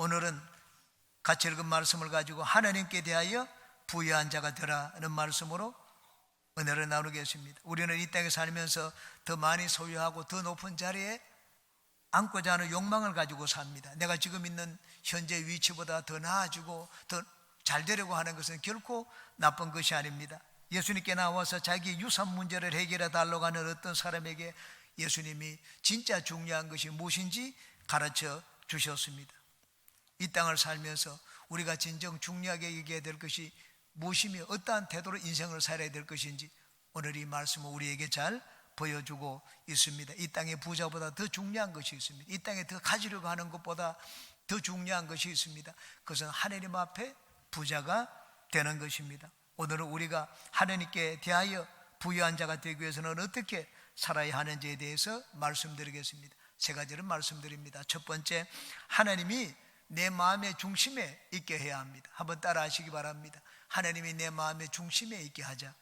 오늘은 같이 읽은 말씀을 가지고 하나님께 대하여 부유한 자가 되라는 말씀으로 은혜를 나누겠습니다. 우리는 이 땅에 살면서 더 많이 소유하고 더 높은 자리에 앉고자 하는 욕망을 가지고 삽니다. 내가 지금 있는 현재 위치보다 더 나아지고 더 잘 되려고 하는 것은 결코 나쁜 것이 아닙니다. 예수님께 나와서 자기 유산 문제를 해결해 달라고 하는 어떤 사람에게 예수님이 진짜 중요한 것이 무엇인지 가르쳐 주셨습니다. 이 땅을 살면서 우리가 진정 중요하게 얘기해야 될 것이 무엇이며 어떠한 태도로 인생을 살아야 될 것인지 오늘 이 말씀은 우리에게 잘 보여주고 있습니다. 이 땅의 부자보다 더 중요한 것이 있습니다. 이 땅에 더 가지려고 하는 것보다 더 중요한 것이 있습니다. 그것은 하나님 앞에 부자가 되는 것입니다. 오늘은 우리가 하나님께 대하여 부유한 자가 되기 위해서는 어떻게 살아야 하는지에 대해서 말씀드리겠습니다. 세 가지를 말씀드립니다. 첫 번째, 하나님이 내 마음의 중심에 있게 해야 합니다. 한번 따라 하시기 바랍니다. 하나님이 내 마음의 중심에 있게 하자.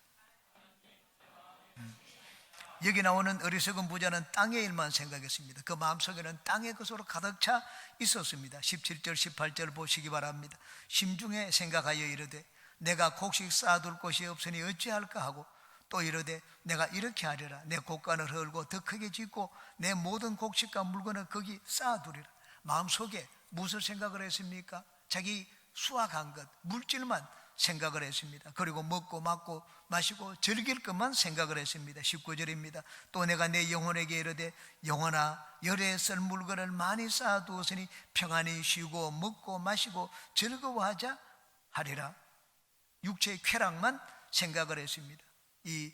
여기 나오는 어리석은 부자는 땅의 일만 생각했습니다. 그 마음속에는 땅의 것으로 가득 차 있었습니다. 17절 18절 보시기 바랍니다. 심중에 생각하여 이르되 내가 곡식 쌓아둘 곳이 없으니 어찌할까 하고 또 이르되 내가 이렇게 하리라. 내 곡간을 헐고 더 크게 짓고 내 모든 곡식과 물건을 거기 쌓아두리라. 마음속에 무엇을 생각을 했습니까? 자기 수확한 것, 물질만 생각을 했습니다. 그리고 먹고 마고 마시고 즐길 것만 생각을 했습니다. 19절입니다. 또 내가 내 영혼에게 이르되 영혼아 열에 쓸 물건을 많이 쌓아두었으니 평안히 쉬고 먹고 마시고 즐거워하자 하리라. 육체의 쾌락만 생각을 했습니다. 이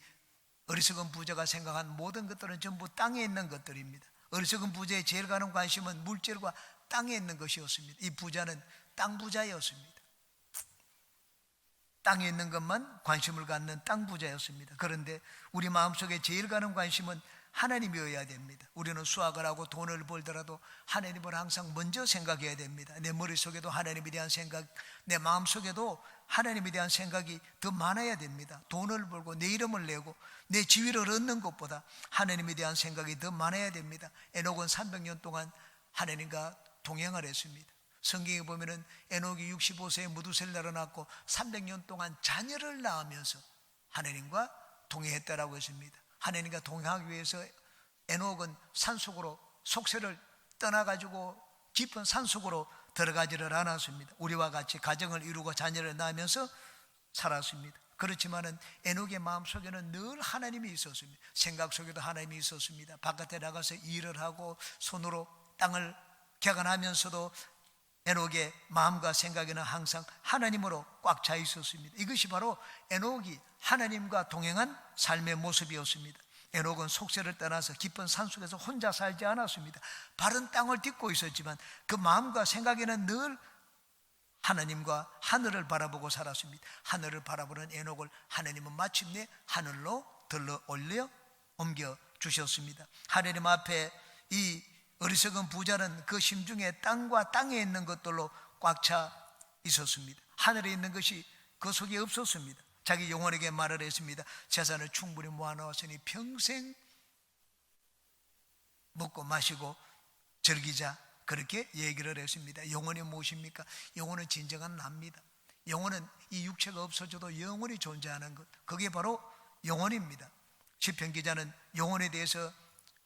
어리석은 부자가 생각한 모든 것들은 전부 땅에 있는 것들입니다. 어리석은 부자의 제일 가는 관심은 물질과 땅에 있는 것이었습니다. 이 부자는 땅 부자였습니다. 땅에 있는 것만 관심을 갖는 땅 부자였습니다. 그런데 우리 마음속에 제일 가는 관심은 하나님이어야 됩니다. 우리는 수학을 하고 돈을 벌더라도 하나님을 항상 먼저 생각해야 됩니다. 내 머릿속에도 하나님에 대한 생각, 내 마음속에도 하나님에 대한 생각이 더 많아야 됩니다. 돈을 벌고 내 이름을 내고 내 지위를 얻는 것보다 하나님에 대한 생각이 더 많아야 됩니다. 에녹은 300년 동안 하나님과 동행을 했습니다. 성경에 보면은 에녹이 65세에 무두셀라를 낳고 300년 동안 자녀를 낳으면서 하나님과 동행했다라고 했습니다. 하나님과 동행하기 위해서 에녹은 산속으로 속세를 떠나가지고 깊은 산속으로 들어가지를 않았습니다. 우리와 같이 가정을 이루고 자녀를 낳으면서 살았습니다. 그렇지만은 에녹의 마음속에는 늘 하나님이 있었습니다. 생각 속에도 하나님이 있었습니다. 바깥에 나가서 일을 하고 손으로 땅을 개간하면서도 에녹의 마음과 생각에는 항상 하나님으로 꽉 차 있었습니다. 이것이 바로 에녹이 하나님과 동행한 삶의 모습이었습니다. 에녹은 속세를 떠나서 깊은 산속에서 혼자 살지 않았습니다. 바른 땅을 딛고 있었지만 그 마음과 생각에는 늘 하나님과 하늘을 바라보고 살았습니다. 하늘을 바라보는 에녹을 하나님은 마침내 하늘로 들러 올려 옮겨 주셨습니다. 하나님 앞에 이 어리석은 부자는 그 심중에 땅과 땅에 있는 것들로 꽉 차 있었습니다. 하늘에 있는 것이 그 속에 없었습니다. 자기 영혼에게 말을 했습니다. 재산을 충분히 모아놓았으니 평생 먹고 마시고 즐기자, 그렇게 얘기를 했습니다. 영혼이 무엇입니까? 영혼은 진정한 납니다. 영혼은 이 육체가 없어져도 영혼이 존재하는 것, 그게 바로 영혼입니다. 시편 기자는 영혼에 대해서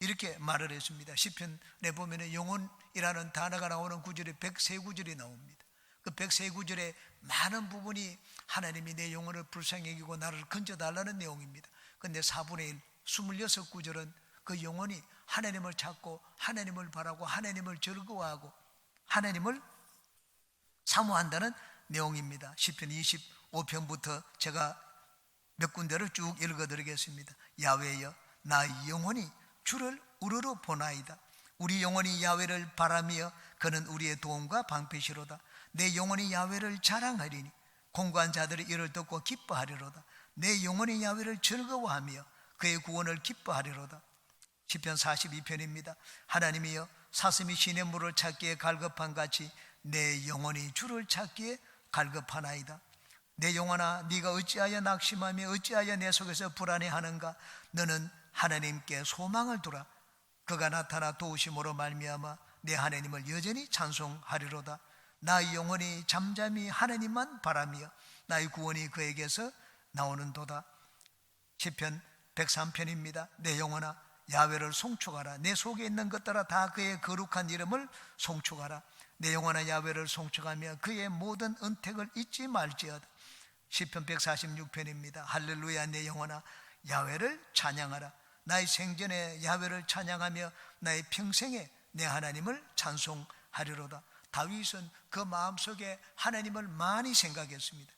이렇게 말을 했습니다. 시편에 보면 영혼이라는 단어가 나오는 구절이 103구절이 나옵니다. 그 103구절의 많은 부분이 하나님이 내 영혼을 불쌍히 여기고 나를 건져달라는 내용입니다. 그런데 4분의 1, 26구절은 그 영혼이 하나님을 찾고 하나님을 바라고 하나님을 즐거워하고 하나님을 사모한다는 내용입니다. 시편 25편부터 제가 몇 군데를 쭉 읽어드리겠습니다. 야훼여 나 영혼이 주를 우러러 보나이다. 우리 영혼이 야훼를 바라며 그는 우리의 도움과 방패시로다. 내 영혼이 야훼를 자랑하리니 공고한 자들이 이를 듣고 기뻐하리로다. 내 영혼이 야훼를 즐거워하며 그의 구원을 기뻐하리로다. 시편 42편입니다. 하나님이여 사슴이 시냇물을 찾기에 갈급한 같이 내 영혼이 주를 찾기에 갈급하나이다. 내 영혼아 네가 어찌하여 낙심하며 어찌하여 내 속에서 불안해하는가. 너는 하나님께 소망을 두라. 그가 나타나 도우심으로 말미암아 내 하나님을 여전히 찬송하리로다. 나의 영혼이 잠잠히 하나님만 바라며 나의 구원이 그에게서 나오는도다. 시편 103편입니다. 내 영혼아 야훼를 송축하라. 내 속에 있는 것들아 다 그의 거룩한 이름을 송축하라. 내 영혼아 야훼를 송축하며 그의 모든 은택을 잊지 말지어다. 시편 146편입니다. 할렐루야. 내 영혼아 야훼를 찬양하라. 나의 생전에 야훼를 찬양하며 나의 평생에 내 하나님을 찬송하리로다. 다윗은 그 마음속에 하나님을 많이 생각했습니다.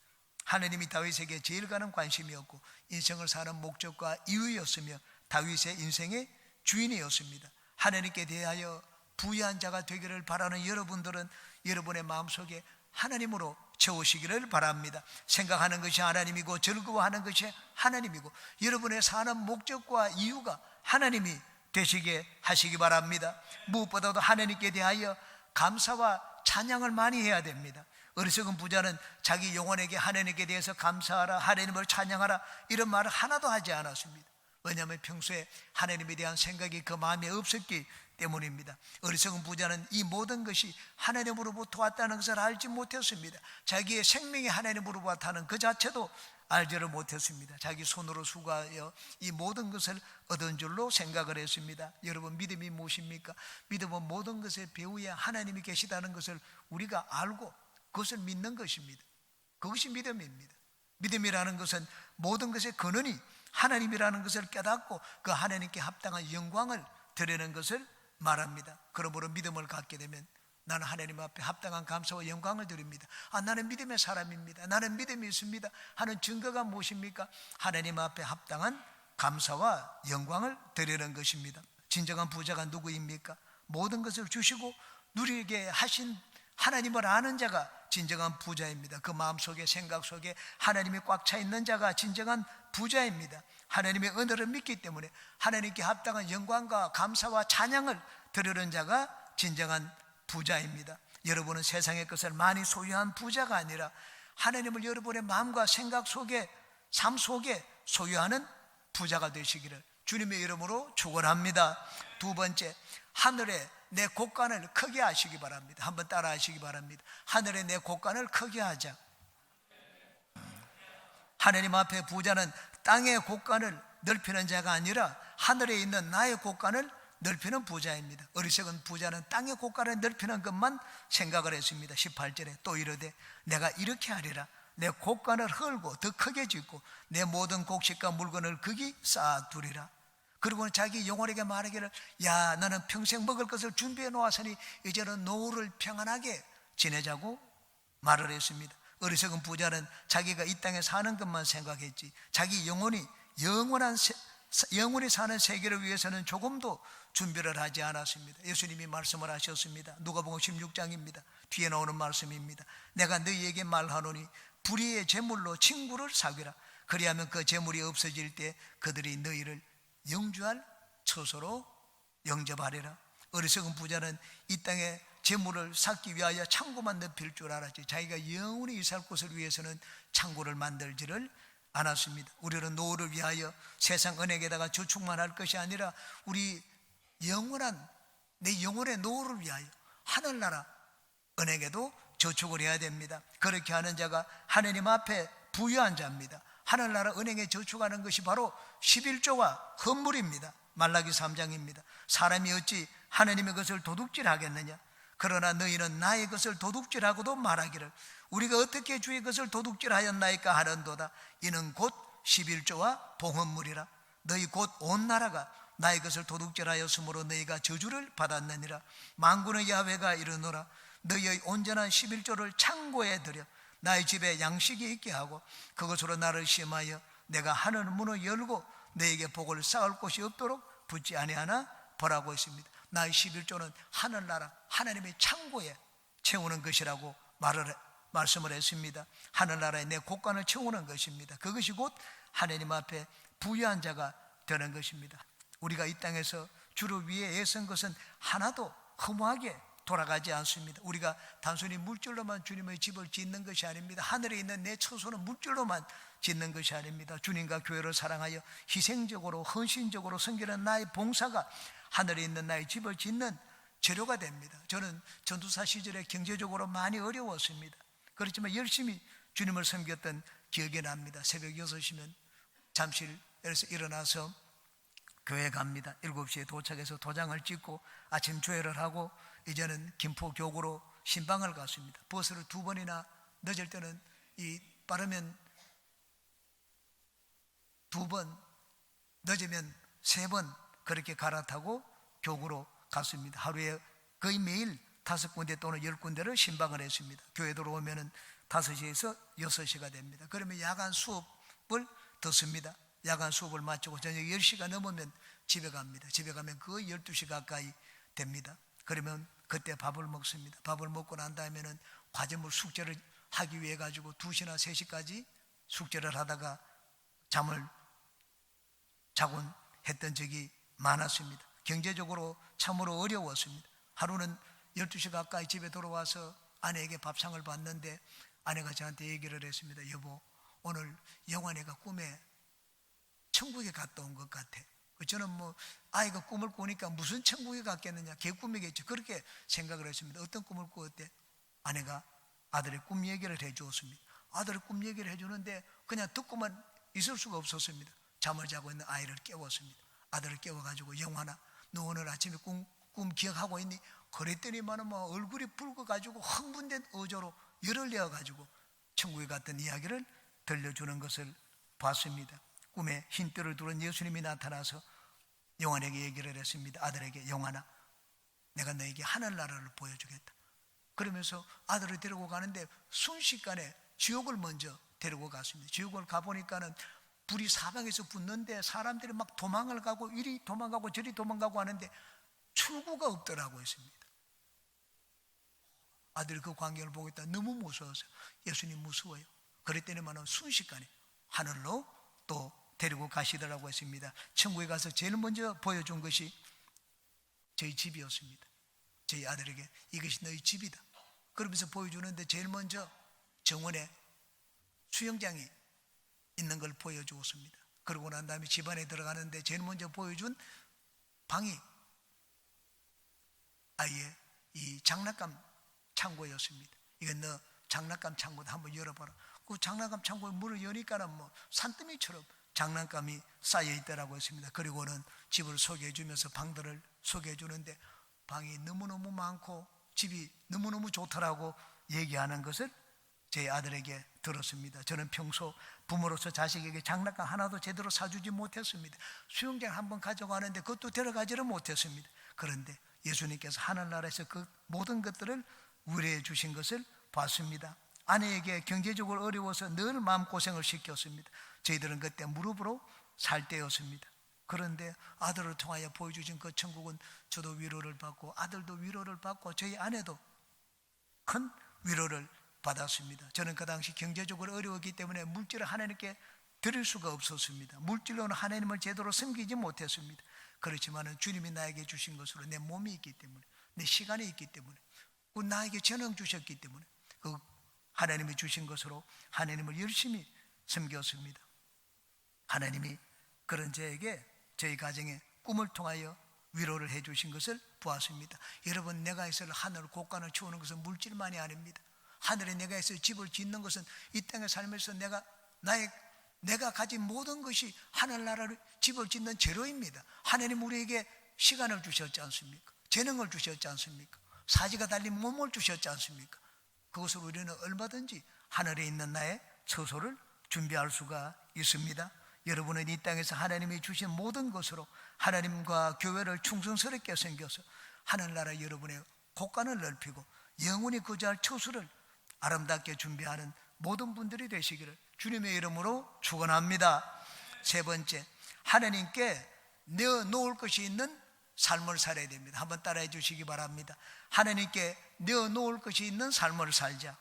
하나님이 다윗에게 제일 가는 관심이었고 인생을 사는 목적과 이유였으며 다윗의 인생의 주인이었습니다. 하나님께 대하여 부유한 자가 되기를 바라는 여러분들은 여러분의 마음속에 하나님으로 채우시기를 바랍니다. 생각하는 것이 하나님이고 즐거워하는 것이 하나님이고 여러분의 사는 목적과 이유가 하나님이 되시게 하시기 바랍니다. 무엇보다도 하나님께 대하여 감사와 찬양을 많이 해야 됩니다. 어리석은 부자는 자기 영혼에게 하나님께 대해서 감사하라, 하나님을 찬양하라 이런 말을 하나도 하지 않았습니다. 왜냐하면 평소에 하나님에 대한 생각이 그 마음에 없었기 때문입니다. 어리석은 부자는 이 모든 것이 하나님으로부터 왔다는 것을 알지 못했습니다. 자기의 생명이 하나님으로부터 왔다는 그 자체도 알지를 못했습니다. 자기 손으로 수고하여 이 모든 것을 얻은 줄로 생각을 했습니다. 여러분, 믿음이 무엇입니까? 믿음은 모든 것의 배후에 하나님이 계시다는 것을 우리가 알고 그것을 믿는 것입니다. 그것이 믿음입니다. 믿음이라는 것은 모든 것의 근원이 하나님이라는 것을 깨닫고 그 하나님께 합당한 영광을 드리는 것을 말합니다. 그러므로 믿음을 갖게 되면 나는 하나님 앞에 합당한 감사와 영광을 드립니다. 나는 믿음의 사람입니다. 나는 믿음이 있습니다 하는 증거가 무엇입니까? 하나님 앞에 합당한 감사와 영광을 드리는 것입니다. 진정한 부자가 누구입니까? 모든 것을 주시고 누리게 하신 하나님을 아는 자가 진정한 부자입니다. 그 마음속에 생각 속에 하나님이 꽉 차 있는 자가 진정한 부자입니다. 하나님의 은혜를 믿기 때문에 하나님께 합당한 영광과 감사와 찬양을 드리는 자가 진정한 부자입니다. 여러분은 세상의 것을 많이 소유한 부자가 아니라 하나님을 여러분의 마음과 생각 속에 삶 속에 소유하는 부자가 되시기를 주님의 이름으로 축원합니다. 두 번째, 하늘에 내 곳간을 크게 하시기 바랍니다. 한번 따라 하시기 바랍니다. 하늘에 내 곳간을 크게 하자. 하나님 앞에 부자는 땅의 곳간을 넓히는 자가 아니라 하늘에 있는 나의 곳간을 넓히는 부자입니다. 어리석은 부자는 땅의 곳간을 넓히는 것만 생각을 했습니다. 18절에 또 이르되 내가 이렇게 하리라. 내 곳간을 헐고 더 크게 짓고 내 모든 곡식과 물건을 거기 쌓아두리라. 그리고는 자기 영혼에게 말하기를 야 나는 평생 먹을 것을 준비해 놓았으니 이제는 노후를 평안하게 지내자고 말을 했습니다. 어리석은 부자는 자기가 이 땅에 사는 것만 생각했지 자기 영혼이 영원히 사는 세계를 위해서는 조금도 준비를 하지 않았습니다. 예수님이 말씀을 하셨습니다. 누가복음 16장입니다. 뒤에 나오는 말씀입니다. 내가 너희에게 말하노니 불의의 재물로 친구를 사귀라. 그리하면 그 재물이 없어질 때 그들이 너희를 영주할 처소로 영접하리라. 어리석은 부자는 이 땅에 재물을 쌓기 위하여 창고만 넓힐 줄 알았지 자기가 영원히 살 곳을 위해서는 창고를 만들지를 않았습니다. 우리는 노후를 위하여 세상 은행에다가 저축만 할 것이 아니라 우리 영원한 내 영혼의 노후를 위하여 하늘나라 은행에도 저축을 해야 됩니다. 그렇게 하는 자가 하나님 앞에 부유한 자입니다. 하늘나라 은행에 저축하는 것이 바로 11조와 헌물입니다. 말라기 3장입니다. 사람이 어찌 하나님의 것을 도둑질하겠느냐? 그러나 너희는 나의 것을 도둑질하고도 말하기를 우리가 어떻게 주의 것을 도둑질하였나이까 하는도다. 이는 곧 11조와 봉헌물이라. 너희 곧 온 나라가 나의 것을 도둑질하였으므로 너희가 저주를 받았느니라. 만군의 야훼가 이르노라. 너희의 온전한 11조를 창고에 들여 나의 집에 양식이 있게 하고 그것으로 나를 시험하여 내가 하늘 문을 열고 너에게 복을 쌓을 곳이 없도록 붙지 아니하나 보라고 했습니다. 나의 11조는 하늘나라 하나님의 창고에 채우는 것이라고 말씀을 했습니다. 하늘나라에 내 곳간을 채우는 것입니다. 그것이 곧 하나님 앞에 부유한 자가 되는 것입니다. 우리가 이 땅에서 주를 위해 애쓴 것은 하나도 허무하게 돌아가지 않습니다. 우리가 단순히 물질로만 주님의 집을 짓는 것이 아닙니다. 하늘에 있는 내 처소는 물질로만 짓는 것이 아닙니다. 주님과 교회를 사랑하여 희생적으로 헌신적으로 섬기는 나의 봉사가 하늘에 있는 나의 집을 짓는 재료가 됩니다. 저는 전도사 시절에 경제적으로 많이 어려웠습니다. 그렇지만 열심히 주님을 섬겼던 기억이 납니다. 새벽 6시면 잠실에서 일어나서 교회 갑니다. 7시에 도착해서 도장을 찍고 아침 조회를 하고 이제는 김포교구로 신방을 갔습니다. 버스를 2번이나 늦을 때는 빠르면 2번, 늦으면 3번 그렇게 갈아타고 교구로 갔습니다. 하루에 거의 매일 5군데 또는 10군데를 신방을 했습니다. 교회 들어오면은 5시에서 6시가 됩니다. 그러면 야간 수업을 듣습니다. 야간 수업을 마치고 저녁 10시가 넘으면 집에 갑니다. 집에 가면 거의 12시 가까이 됩니다. 그러면 그때 밥을 먹습니다. 밥을 먹고 난 다음에는 과제물 숙제를 하기 위해 가지고 2시나 3시까지 숙제를 하다가 잠을 자곤 했던 적이 많았습니다. 경제적으로 참으로 어려웠습니다. 하루는 12시 가까이 집에 돌아와서 아내에게 밥상을 받는데 아내가 저한테 얘기를 했습니다. 여보, 오늘 영환이가 꿈에 천국에 갔다 온 것 같아. 저는 아이가 꿈을 꾸니까 무슨 천국에 갔겠느냐, 개꿈이겠죠. 그렇게 생각을 했습니다. 어떤 꿈을 꾸었대? 아내가 아들의 꿈 얘기를 해주었습니다. 아들의 꿈 얘기를 해주는데 그냥 듣고만 있을 수가 없었습니다. 잠을 자고 있는 아이를 깨웠습니다. 아들을 깨워가지고 영환아, 너 오늘 아침에 꿈 기억하고 있니? 그랬더니만 얼굴이 붉어가지고 흥분된 어조로 열을 내어가지고 천국에 갔던 이야기를 들려주는 것을 봤습니다. 꿈에 흰 뜰을 두른 예수님이 나타나서 영환에게 얘기를 했습니다. 아들에게, 영환아, 내가 너에게 하늘나라를 보여주겠다. 그러면서 아들을 데리고 가는데 순식간에 지옥을 먼저 데리고 갔습니다. 지옥을 가보니까는 불이 사방에서 붙는데 사람들이 막 도망을 가고 이리 도망가고 저리 도망가고 하는데 출구가 없더라고 했습니다. 아들이 그 광경을 보고 있다 너무 무서워서 예수님 무서워요. 그랬더니만 순식간에 하늘로 또 데리고 가시더라고 했습니다. 천국에 가서 제일 먼저 보여준 것이 저희 집이었습니다. 저희 아들에게 이것이 너희 집이다. 그러면서 보여주는데 제일 먼저 정원에 수영장이 있는 걸 보여주었습니다. 그러고 난 다음에 집안에 들어가는데 제일 먼저 보여준 방이 아이의 이 장난감 창고였습니다. 이건 너 장난감 창고다, 한번 열어봐라. 그 장난감 창고에 문을 여니까는 산더미처럼 장난감이 쌓여 있더라고 했습니다. 그리고는 집을 소개해 주면서 방들을 소개해 주는데 방이 너무너무 많고 집이 너무너무 좋더라고 얘기하는 것을 제 아들에게 들었습니다. 저는 평소 부모로서 자식에게 장난감 하나도 제대로 사주지 못했습니다. 수영장 한번 가져가는데 그것도 데려가지를 못했습니다. 그런데 예수님께서 하늘나라에서 그 모든 것들을 위로해 주신 것을 봤습니다. 아내에게 경제적으로 어려워서 늘 마음고생을 시켰습니다. 저희들은 그때 무릎으로 살 때였습니다. 그런데 아들을 통하여 보여주신 그 천국은 저도 위로를 받고 아들도 위로를 받고 저희 아내도 큰 위로를 받았습니다. 저는 그 당시 경제적으로 어려웠기 때문에 물질을 하나님께 드릴 수가 없었습니다. 물질로는 하나님을 제대로 섬기지 못했습니다. 그렇지만 주님이 나에게 주신 것으로 내 몸이 있기 때문에, 내 시간이 있기 때문에, 나에게 재능 주셨기 때문에 그 하나님이 주신 것으로 하나님을 열심히 섬겼습니다. 하나님이 그런 저에게 저희 가정에 꿈을 통하여 위로를 해 주신 것을 보았습니다. 여러분, 내가 있을 하늘 곳간을 채우는 것은 물질만이 아닙니다. 하늘에 내가 있어 집을 짓는 것은 이 땅에 살면서 내가 가진 모든 것이 하늘나라를 집을 짓는 재료입니다. 하나님 우리에게 시간을 주셨지 않습니까? 재능을 주셨지 않습니까? 사지가 달린 몸을 주셨지 않습니까? 그것으로 우리는 얼마든지 하늘에 있는 나의 처소를 준비할 수가 있습니다. 여러분은 이 땅에서 하나님이 주신 모든 것으로 하나님과 교회를 충성스럽게 섬겨서 하늘나라 여러분의 곳간을 넓히고 영원히 거주할 처소를 아름답게 준비하는 모든 분들이 되시기를 주님의 이름으로 축원합니다. 세 번째, 하나님께 내어놓을 것이 있는 삶을 살아야 됩니다. 한번 따라해 주시기 바랍니다. 하나님께 내어놓을 것이 있는 삶을 살자.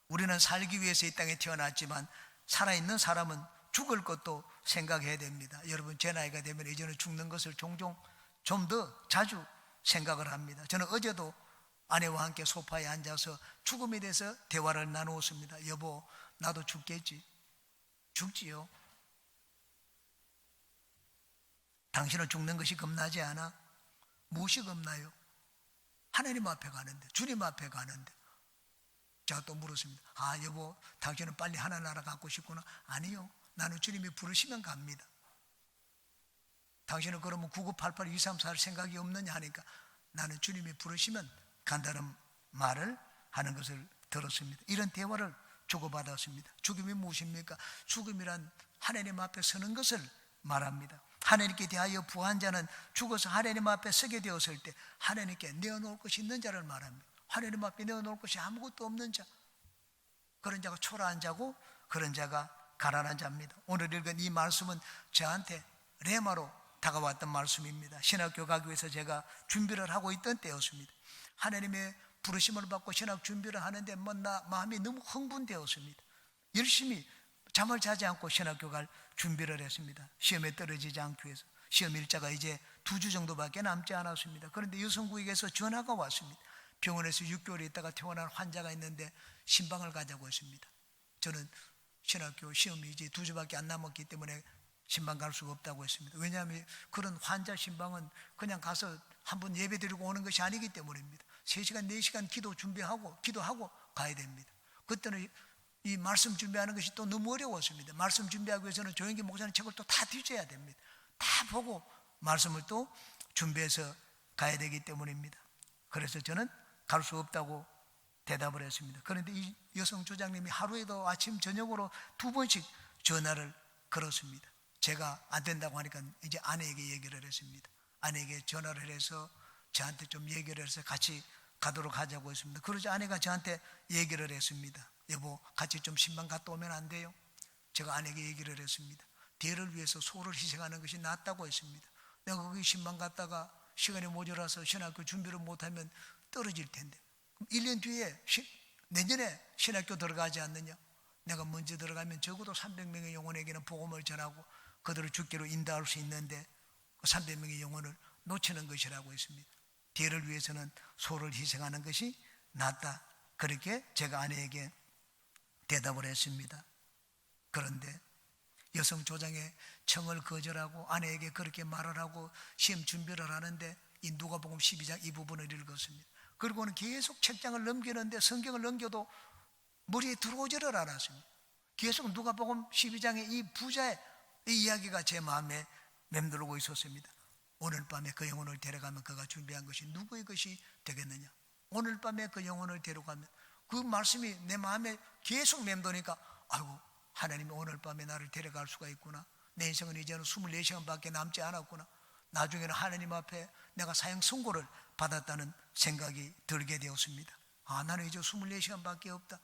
우리는 살기 위해서 이 땅에 태어났지만 살아있는 사람은 죽을 것도 생각해야 됩니다. 여러분, 제 나이가 되면 이제는 죽는 것을 종종 좀 더 자주 생각을 합니다. 저는 어제도 아내와 함께 소파에 앉아서 죽음에 대해서 대화를 나누었습니다. 여보, 나도 죽겠지? 죽지요. 당신은 죽는 것이 겁나지 않아? 무엇이 겁나요? 하나님 앞에 가는데, 주님 앞에 가는데. 제가 또 물었습니다. 여보, 당신은 빨리 하나님 나라 갖고 싶구나. 아니요, 나는 주님이 부르시면 갑니다. 당신은 그러면 9988 234할 생각이 없느냐 하니까 나는 주님이 부르시면 간다는 말을 하는 것을 들었습니다. 이런 대화를 주고받았습니다. 죽음이 무엇입니까? 죽음이란 하나님 앞에 서는 것을 말합니다. 하나님께 대하여 부한 자는 죽어서 하나님 앞에 서게 되었을 때 하나님께 내어놓을 것이 있는 자를 말합니다. 하나님 앞에 내어놓을 것이 아무것도 없는 자, 그런 자가 초라한 자고 그런 자가 가난한 자입니다. 오늘 읽은 이 말씀은 저한테 레마로 다가왔던 말씀입니다. 신학교 가기 위해서 제가 준비를 하고 있던 때였습니다. 하나님의 부르심을 받고 신학 준비를 하는데 마음이 너무 흥분되었습니다. 열심히 잠을 자지 않고 신학교 갈 준비를 했습니다. 시험에 떨어지지 않기 위해서. 시험 일자가 이제 2주 정도밖에 남지 않았습니다. 그런데 여성구역에서 전화가 왔습니다. 병원에서 6개월 있다가 퇴원한 환자가 있는데 신방을 가자고 했습니다. 저는 신학교 시험이 이제 2주밖에 안 남았기 때문에 신방 갈 수가 없다고 했습니다. 왜냐하면 그런 환자 신방은 그냥 가서 한번 예배 드리고 오는 것이 아니기 때문입니다. 3시간 4시간 기도하고 가야 됩니다. 그때는 이 말씀 준비하는 것이 또 너무 어려웠습니다. 말씀 준비하기 위해서는 조영기 목사님 책을 또 다 뒤져야 됩니다. 다 보고 말씀을 또 준비해서 가야 되기 때문입니다. 그래서 저는 갈 수 없다고 대답을 했습니다. 그런데 이 여성 조장님이 하루에도 아침 저녁으로 2번씩 전화를 걸었습니다. 제가 안 된다고 하니까 이제 아내에게 얘기를 했습니다. 아내에게 전화를 해서 저한테 좀 얘기를 해서 같이 가도록 하자고 했습니다. 그러자 아내가 저한테 얘기를 했습니다. 여보, 같이 좀 신방 갔다 오면 안 돼요? 제가 아내에게 얘기를 했습니다. 대를 위해서 소를 희생하는 것이 낫다고 했습니다. 내가 거기 신방 갔다가 시간이 모자라서 신학교 준비를 못하면 떨어질 텐데, 그럼 1년 뒤에 내년에 신학교 들어가지 않느냐? 내가 먼저 들어가면 적어도 300명의 영혼에게는 복음을 전하고 그들을 주께로 인도할 수 있는데 300명의 영혼을 놓치는 것이라고 했습니다. 대를 위해서는 소를 희생하는 것이 낫다. 그렇게 제가 아내에게 대답을 했습니다. 그런데 여성 조장의 청을 거절하고 아내에게 그렇게 말을 하고 시험 준비를 하는데 이 누가복음 12장 이 부분을 읽었습니다. 그리고는 계속 책장을 넘기는데 성경을 넘겨도 머리에 들어오지를 않았습니다. 계속 누가복음 12장의 이 부자의 이 이야기가 제 마음에 맴돌고 있었습니다. 오늘 밤에 그 영혼을 데려가면 그가 준비한 것이 누구의 것이 되겠느냐? 오늘 밤에 그 영혼을 데려가면, 그 말씀이 내 마음에 계속 맴도니까 아이고, 하나님이 오늘 밤에 나를 데려갈 수가 있구나. 내 인생은 이제는 24시간밖에 남지 않았구나. 나중에는 하나님 앞에 내가 사형 선고를 받았다는 생각이 들게 되었습니다. 나는 이제 24시간밖에 없다.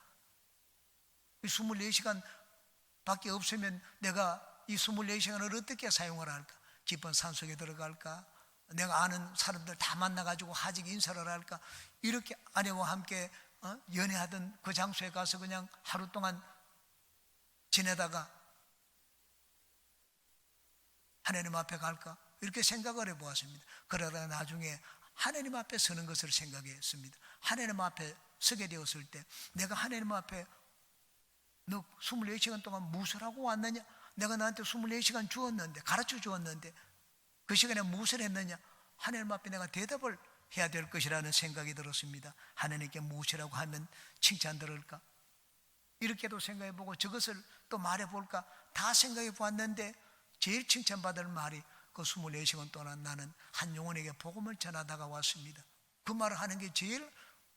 이 24시간밖에 없으면 내가 이 24시간을 어떻게 사용을 할까? 깊은 산속에 들어갈까? 내가 아는 사람들 다 만나가지고 하직 인사를 할까? 이렇게 아내와 함께 연애하던 그 장소에 가서 그냥 하루 동안 지내다가 하나님 앞에 갈까? 이렇게 생각을 해보았습니다. 그러다가 나중에 하나님 앞에 서는 것을 생각했습니다. 하나님 앞에 서게 되었을 때 내가 하나님 앞에 너 24시간 동안 무엇을 하고 왔느냐? 내가 너한테 24시간 주었는데, 가르쳐 주었는데 그 시간에 무엇을 했느냐? 하나님 앞에 내가 대답을 해야 될 것이라는 생각이 들었습니다. 하나님께 무엇이라고 하면 칭찬 들을까? 이렇게도 생각해보고 저것을 또 말해볼까? 다 생각해 보았는데 제일 칭찬받을 말이 그 24시간 동안 나는 한 영혼에게 복음을 전하다가 왔습니다. 그 말을 하는 게 제일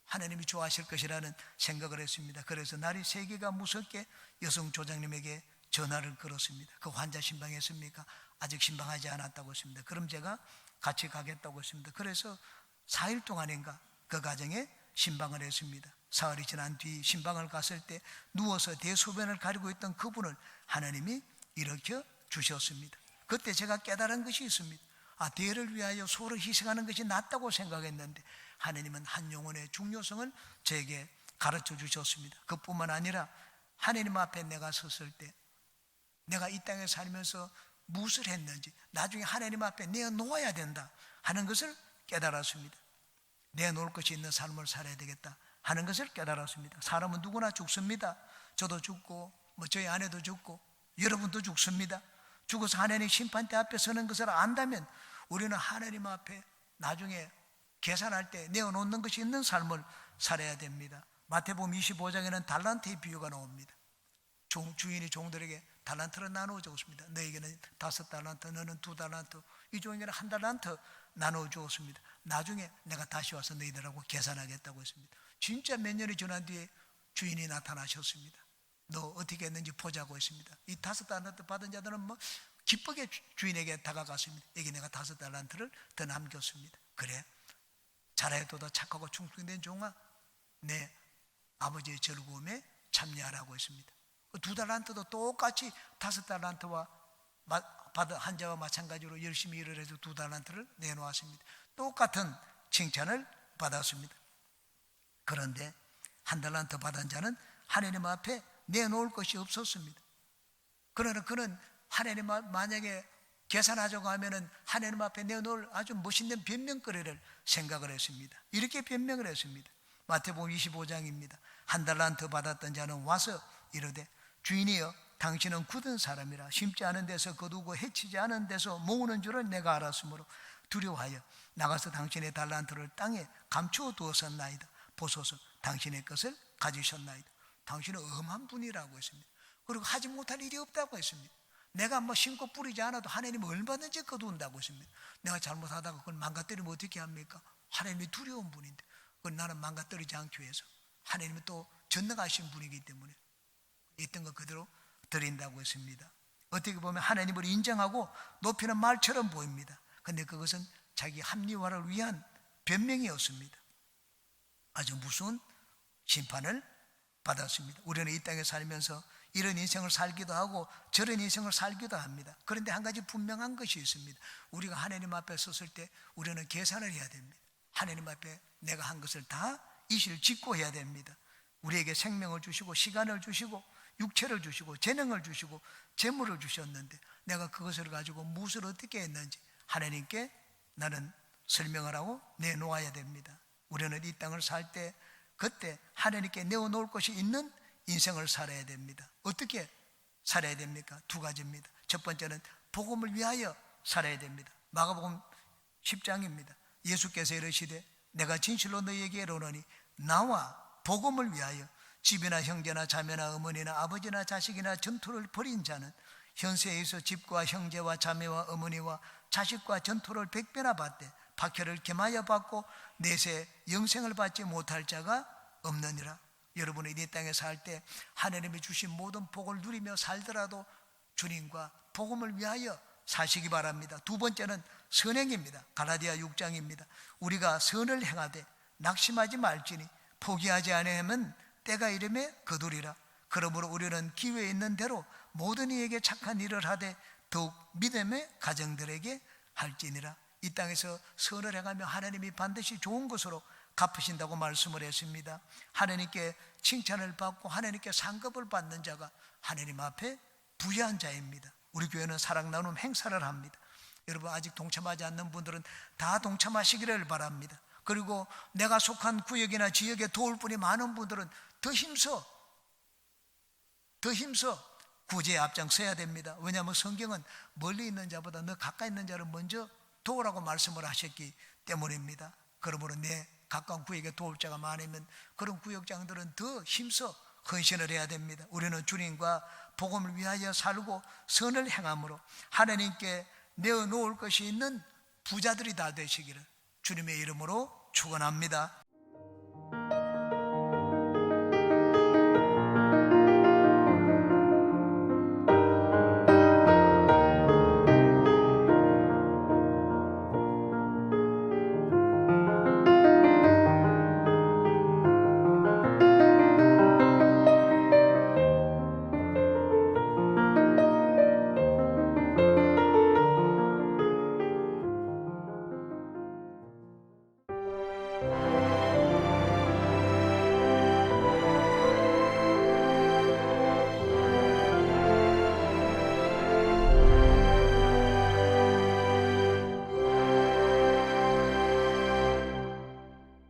하나님이 좋아하실 것이라는 생각을 했습니다. 그래서 날이 세계가 무섭게 여성 조장님에게 전화를 걸었습니다. 그 환자 신방했습니까? 아직 신방하지 않았다고 했습니다. 그럼 제가 같이 가겠다고 했습니다. 그래서 4일 동안인가 그 가정에 신방을 했습니다. 사흘이 지난 뒤 신방을 갔을 때 누워서 대소변을 가리고 있던 그분을 하나님이 일으켜 주셨습니다. 그때 제가 깨달은 것이 있습니다. 대를 위하여 소를 희생하는 것이 낫다고 생각했는데 하나님은 한 영혼의 중요성을 제게 가르쳐 주셨습니다. 그뿐만 아니라 하나님 앞에 내가 섰을 때 내가 이 땅에 살면서 무엇을 했는지 나중에 하나님 앞에 내어놓아야 된다 하는 것을 깨달았습니다. 내어놓을 것이 있는 삶을 살아야 되겠다 하는 것을 깨달았습니다. 사람은 누구나 죽습니다. 저도 죽고 저희 아내도 죽고 여러분도 죽습니다. 죽어서 하나님 심판대 앞에 서는 것을 안다면 우리는 하나님 앞에 나중에 계산할 때 내어놓는 것이 있는 삶을 살아야 됩니다. 마태복음 25장에는 달란트의 비유가 나옵니다. 주인이 종들에게 달란트를 나누어 주었습니다. 너에게는 5달란트, 너는 2달란트, 이 종에게는 1달란트 나누어 주었습니다. 나중에 내가 다시 와서 너희들하고 계산하겠다고 했습니다. 진짜 몇 년이 지난 뒤에 주인이 나타나셨습니다. 너 어떻게 했는지 보자고 했습니다. 이 5달란트 받은 자들은 기쁘게 주인에게 다가갔습니다. 여기 내가 5달란트를 더 남겼습니다. 그래, 잘해도 착하고 충성된 종아, 내 아버지의 즐거움에 참여하라고 했습니다. 2달란트도 똑같이 5달란트와 받은 한 자와 마찬가지로 열심히 일을 해서 2달란트를 내놓았습니다. 똑같은 칭찬을 받았습니다. 그런데 1달란트 받은 자는 하나님 앞에 내놓을 것이 없었습니다. 그러나 그는 하나님 만약에 계산하자고 하면은 하나님 앞에 내놓을 아주 멋있는 변명거리를 생각을 했습니다. 이렇게 변명을 했습니다. 마태복음 25장입니다. 1달란트 받았던 자는 와서 이르되 주인이여, 당신은 굳은 사람이라 심지 않은 데서 거두고 해치지 않은 데서 모으는 줄을 내가 알았으므로 두려워하여 나가서 당신의 달란트를 땅에 감추어 두었었나이다. 보소서, 당신의 것을 가지셨나이다. 당신은 엄한 분이라고 했습니다. 그리고 하지 못할 일이 없다고 했습니다. 내가 심고 뿌리지 않아도 하나님은 얼마든지 거두온다고 했습니다. 내가 잘못하다가 그걸 망가뜨리면 어떻게 합니까? 하나님이 두려운 분인데 그걸 나는 망가뜨리지 않기 위해서 하나님은 또 전능하신 분이기 때문에 있던 거 그대로 드린다고 했습니다. 어떻게 보면 하나님을 인정하고 높이는 말처럼 보입니다. 그런데 그것은 자기 합리화를 위한 변명이었습니다. 아주 무서운 심판을 받았습니다. 우리는 이 땅에 살면서 이런 인생을 살기도 하고 저런 인생을 살기도 합니다. 그런데 한 가지 분명한 것이 있습니다. 우리가 하나님 앞에 섰을 때 우리는 계산을 해야 됩니다. 하나님 앞에 내가 한 것을 다 이실 짓고 해야 됩니다. 우리에게 생명을 주시고 시간을 주시고 육체를 주시고 재능을 주시고 재물을 주셨는데 내가 그것을 가지고 무엇을 어떻게 했는지 하나님께 나는 설명을 하고 내놓아야 됩니다. 우리는 이 땅을 살 때 그때 하나님께 내어놓을 것이 있는 인생을 살아야 됩니다. 어떻게 살아야 됩니까? 2가지입니다. 첫 번째는 복음을 위하여 살아야 됩니다. 마가복음 10장입니다. 예수께서 이르시되 내가 진실로 너희에게 이르노니 나와 복음을 위하여 집이나 형제나 자매나 어머니나 아버지나 자식이나 전토를 벌인 자는 현세에서 집과 형제와 자매와 어머니와 자식과 전토를 100배나 받되 박해를 겸하여 받고 내세 영생을 받지 못할 자가 없느니라. 여러분이 이 땅에 살 때 하나님이 주신 모든 복을 누리며 살더라도 주님과 복음을 위하여 사시기 바랍니다. 2번째는 선행입니다. 갈라디아 6장입니다. 우리가 선을 행하되 낙심하지 말지니 포기하지 아니하면 때가 이름에 거두리라. 그러므로 우리는 기회에 있는 대로 모든 이에게 착한 일을 하되 더욱 믿음의 가정들에게 할지니라. 이 땅에서 선을 행하며 하나님이 반드시 좋은 것으로 갚으신다고 말씀을 했습니다. 하나님께 칭찬을 받고 하나님께 상급을 받는 자가 하나님 앞에 부유한 자입니다. 우리 교회는 사랑 나눔 행사를 합니다. 여러분 아직 동참하지 않는 분들은 다 동참하시기를 바랍니다. 그리고 내가 속한 구역이나 지역에 도울 분이 많은 분들은 더 힘써 구제에 앞장서야 됩니다. 왜냐하면 성경은 멀리 있는 자보다 너 가까이 있는 자를 먼저 도우라고 말씀을 하셨기 때문입니다. 그러므로 내 가까운 구역에 도울 자가 많으면 그런 구역장들은 더 힘써 헌신을 해야 됩니다. 우리는 주님과 복음을 위하여 살고 선을 행함으로 하나님께 내어놓을 것이 있는 부자들이 다 되시기를 주님의 이름으로 축원합니다.